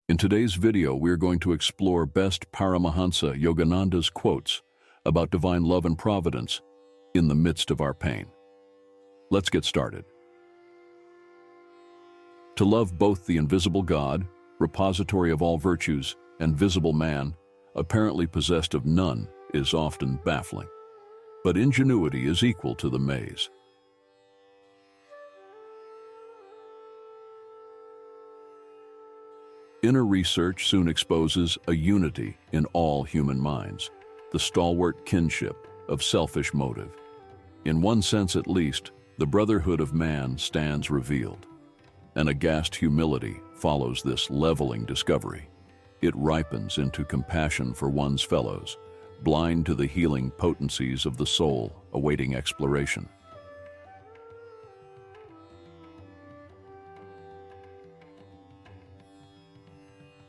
In today's video, we're going to explore best Paramahansa Yogananda's quotes about divine love and providence in the midst of our pain. Let's get started. To love both the invisible God, repository of all virtues, and visible man, apparently possessed of none, is often baffling. But ingenuity is equal to the maze. Inner research soon exposes a unity in all human minds, the stalwart kinship of selfish motive. In one sense at least, the brotherhood of man stands revealed. An aghast humility follows this leveling discovery. It ripens into compassion for one's fellows, blind to the healing potencies of the soul awaiting exploration.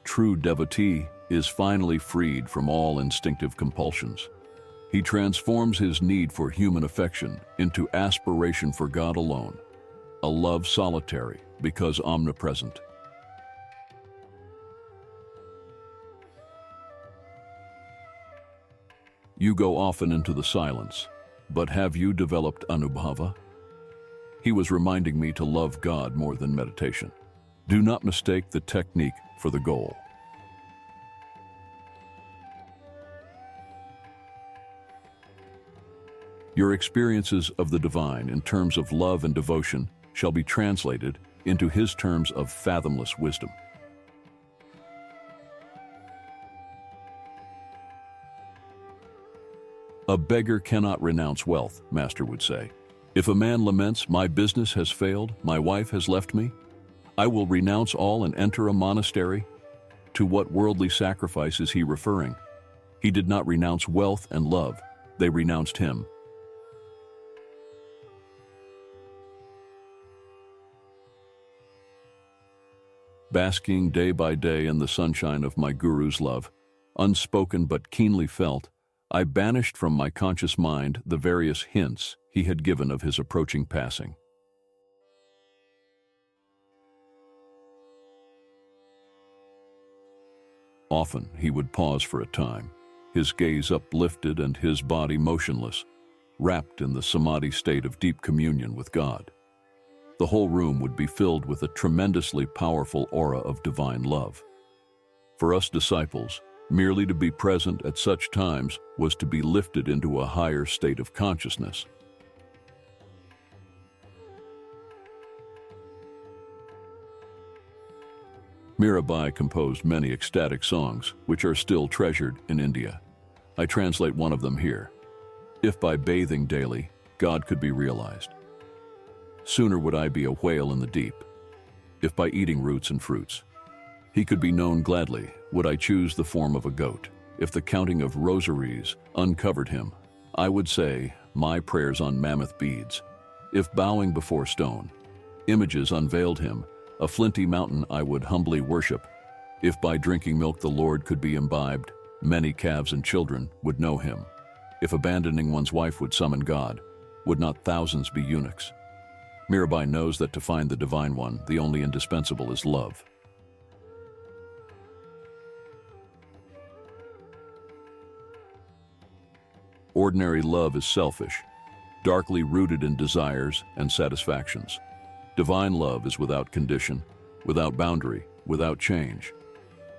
True devotee is finally freed from all instinctive compulsions. He transforms his need for human affection into aspiration for God alone, a love solitary because omnipresent. You go often into the silence, but have you developed anubhava? He was reminding me to love God more than meditation. Do not mistake the technique for the goal. Your experiences of the divine in terms of love and devotion shall be translated into his terms of fathomless wisdom. A beggar cannot renounce wealth, Master would say. If a man laments, "My business has failed, my wife has left me," I will renounce all and enter a monastery. To what worldly sacrifice is he referring? He did not renounce wealth and love, they renounced him. Basking day by day in the sunshine of my Guru's love, unspoken but keenly felt, I banished from my conscious mind the various hints he had given of his approaching passing. Often he would pause for a time, his gaze uplifted and his body motionless, wrapped in the samadhi state of deep communion with God. The whole room would be filled with a tremendously powerful aura of divine love. For us disciples, merely to be present at such times was to be lifted into a higher state of consciousness. Mirabai composed many ecstatic songs, which are still treasured in India. I translate one of them here. If by bathing daily, God could be realized, sooner would I be a whale in the deep. If by eating roots and fruits, he could be known gladly, would I choose the form of a goat. If the counting of rosaries uncovered him, I would say, my prayers on mammoth beads. If bowing before stone, images unveiled him, a flinty mountain I would humbly worship. If by drinking milk the Lord could be imbibed, many calves and children would know him. If abandoning one's wife would summon God, would not thousands be eunuchs? Mirabai knows that to find the Divine One, the only indispensable is love. Ordinary love is selfish, darkly rooted in desires and satisfactions. Divine love is without condition, without boundary, without change.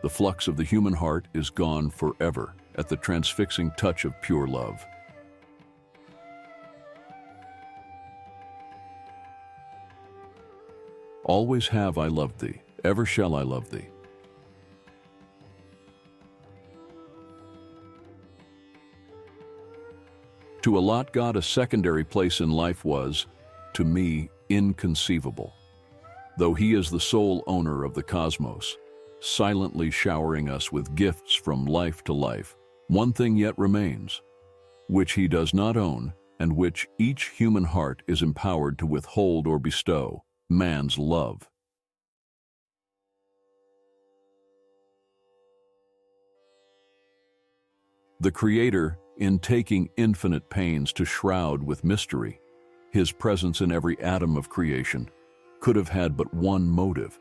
The flux of the human heart is gone forever at the transfixing touch of pure love. Always have I loved thee, ever shall I love thee. To allot God a secondary place in life was, to me, inconceivable. Though he is the sole owner of the cosmos, silently showering us with gifts from life to life, one thing yet remains, which he does not own and which each human heart is empowered to withhold or bestow: man's love. The Creator, in taking infinite pains to shroud with mystery his presence in every atom of creation, could have had but one motive: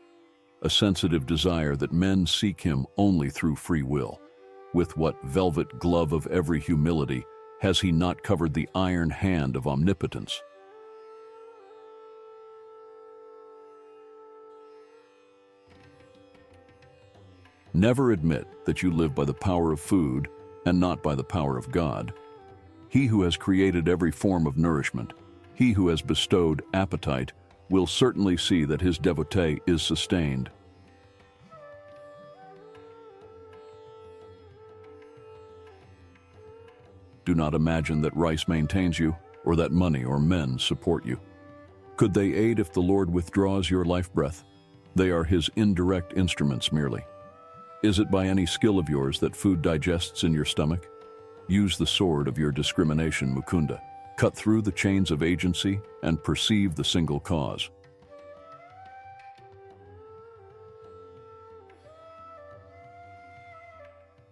a sensitive desire that men seek him only through free will. With what velvet glove of every humility has he not covered the iron hand of omnipotence? Never admit that you live by the power of food and not by the power of God. He who has created every form of nourishment, he who has bestowed appetite, will certainly see that his devotee is sustained. Do not imagine that rice maintains you, or that money or men support you. Could they aid if the Lord withdraws your life breath? They are his indirect instruments merely. Is it by any skill of yours that food digests in your stomach? Use the sword of your discrimination, Mukunda. Cut through the chains of agency and perceive the single cause.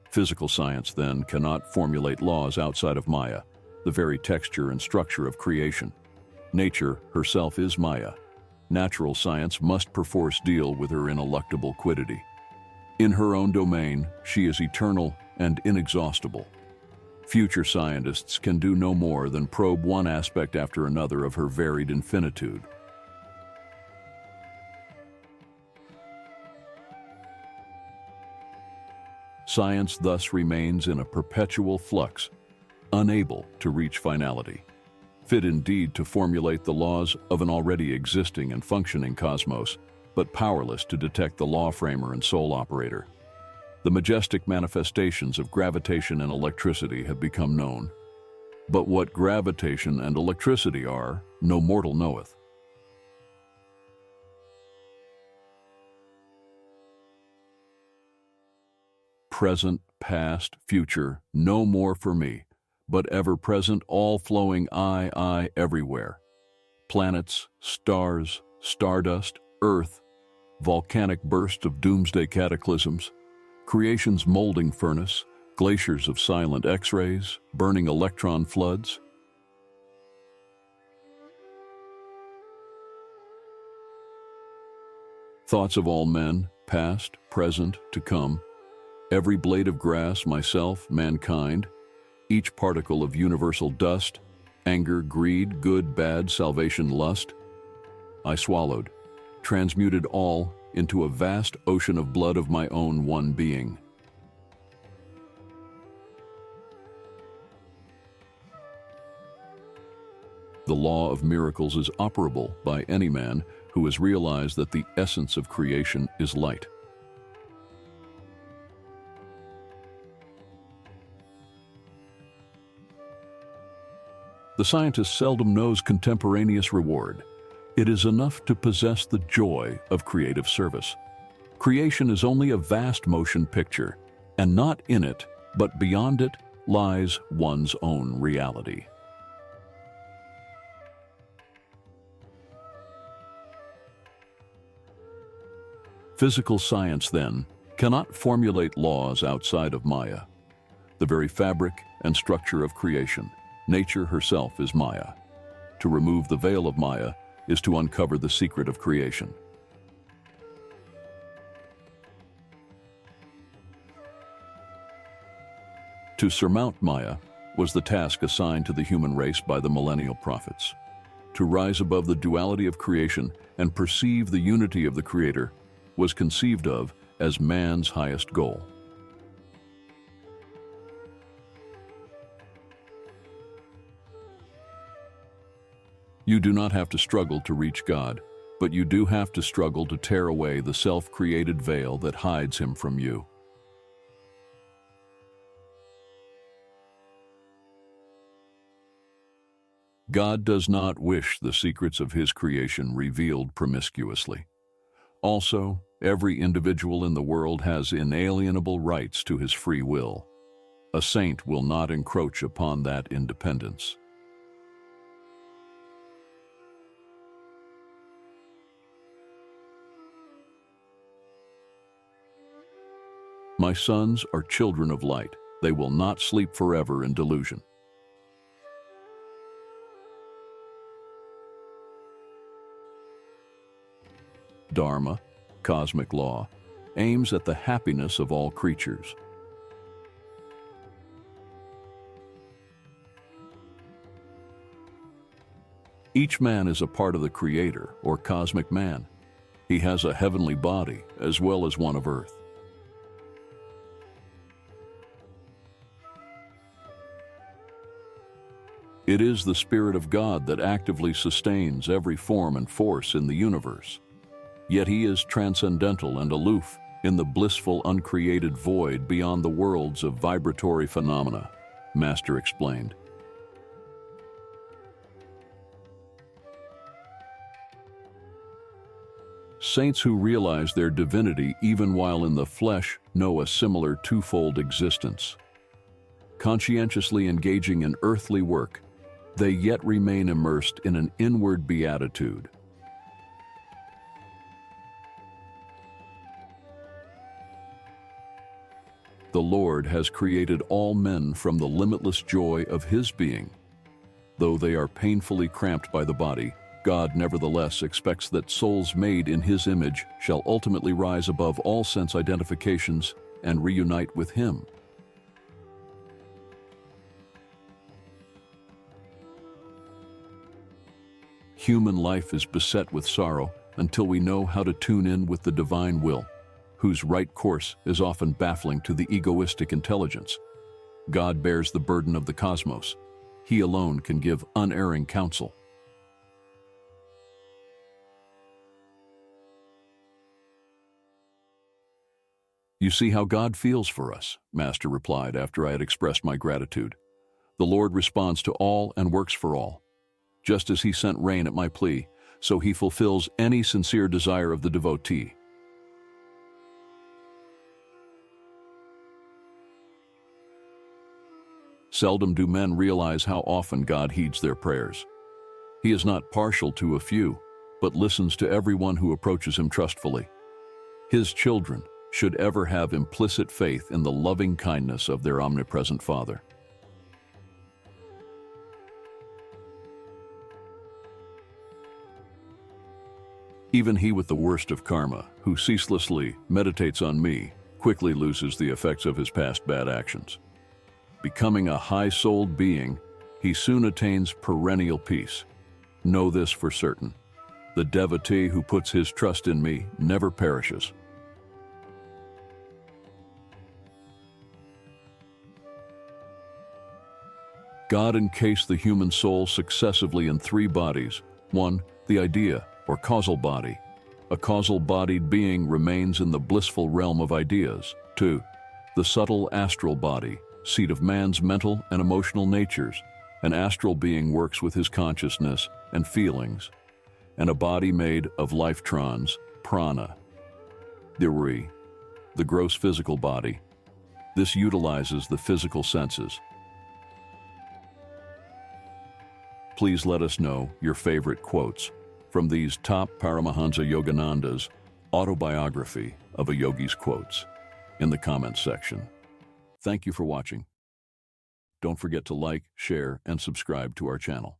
Physical science, then, cannot formulate laws outside of Maya, the very texture and structure of creation. Nature herself is Maya. Natural science must perforce deal with her ineluctable quiddity. In her own domain, she is eternal and inexhaustible. Future scientists can do no more than probe one aspect after another of her varied infinitude. Science thus remains in a perpetual flux, unable to reach finality, fit indeed to formulate the laws of an already existing and functioning cosmos, but powerless to detect the law framer and soul operator. The majestic manifestations of gravitation and electricity have become known, but what gravitation and electricity are, no mortal knoweth. Present, past, future, no more for me, but ever present, all-flowing I everywhere. Planets, stars, stardust, earth, volcanic bursts of doomsday cataclysms, creation's molding furnace, glaciers of silent X-rays, burning electron floods. Thoughts of all men, past, present, to come, every blade of grass, myself, mankind, each particle of universal dust, anger, greed, good, bad, salvation, lust, I swallowed, transmuted all into a vast ocean of blood of my own one being. The law of miracles is operable by any man who has realized that the essence of creation is light. The scientist seldom knows contemporaneous reward. It is enough to possess the joy of creative service. Creation is only a vast motion picture, and not in it, but beyond it, lies one's own reality. Physical science, then, cannot formulate laws outside of Maya, the very fabric and structure of creation. Nature herself is Maya. To remove the veil of Maya is to uncover the secret of creation. To surmount Maya was the task assigned to the human race by the millennial prophets. To rise above the duality of creation and perceive the unity of the Creator was conceived of as man's highest goal. You do not have to struggle to reach God, but you do have to struggle to tear away the self-created veil that hides Him from you. God does not wish the secrets of His creation revealed promiscuously. Also, every individual in the world has inalienable rights to his free will. A saint will not encroach upon that independence. My sons are children of light. They will not sleep forever in delusion. Dharma, cosmic law, aims at the happiness of all creatures. Each man is a part of the Creator, or cosmic man. He has a heavenly body as well as one of earth. It is the Spirit of God that actively sustains every form and force in the universe. Yet He is transcendental and aloof in the blissful uncreated void beyond the worlds of vibratory phenomena, Master explained. Saints who realize their divinity even while in the flesh know a similar twofold existence. Conscientiously engaging in earthly work, they yet remain immersed in an inward beatitude. The Lord has created all men from the limitless joy of His being. Though they are painfully cramped by the body, God nevertheless expects that souls made in His image shall ultimately rise above all sense identifications and reunite with Him. Human life is beset with sorrow until we know how to tune in with the divine will, whose right course is often baffling to the egoistic intelligence. God bears the burden of the cosmos. He alone can give unerring counsel. You see how God feels for us, Master replied after I had expressed my gratitude. The Lord responds to all and works for all. Just as He sent rain at my plea, so He fulfills any sincere desire of the devotee. Seldom do men realize how often God heeds their prayers. He is not partial to a few, but listens to everyone who approaches Him trustfully. His children should ever have implicit faith in the loving kindness of their omnipresent Father. Even he with the worst of karma, who ceaselessly meditates on me, quickly loses the effects of his past bad actions. Becoming a high-souled being, he soon attains perennial peace. Know this for certain. The devotee who puts his trust in me never perishes. God encased the human soul successively in three bodies. 1. The idea, or causal body. A causal-bodied being remains in the blissful realm of ideas. 2. The subtle astral body, seat of man's mental and emotional natures. An astral being works with his consciousness and feelings. And a body made of life-trons, prana. 3. The gross physical body. This utilizes the physical senses. Please let us know your favorite quotes from these top Paramahansa Yogananda's Autobiography of a Yogi's Quotes in the comments section. Thank you for watching. Don't forget to like, share, and subscribe to our channel.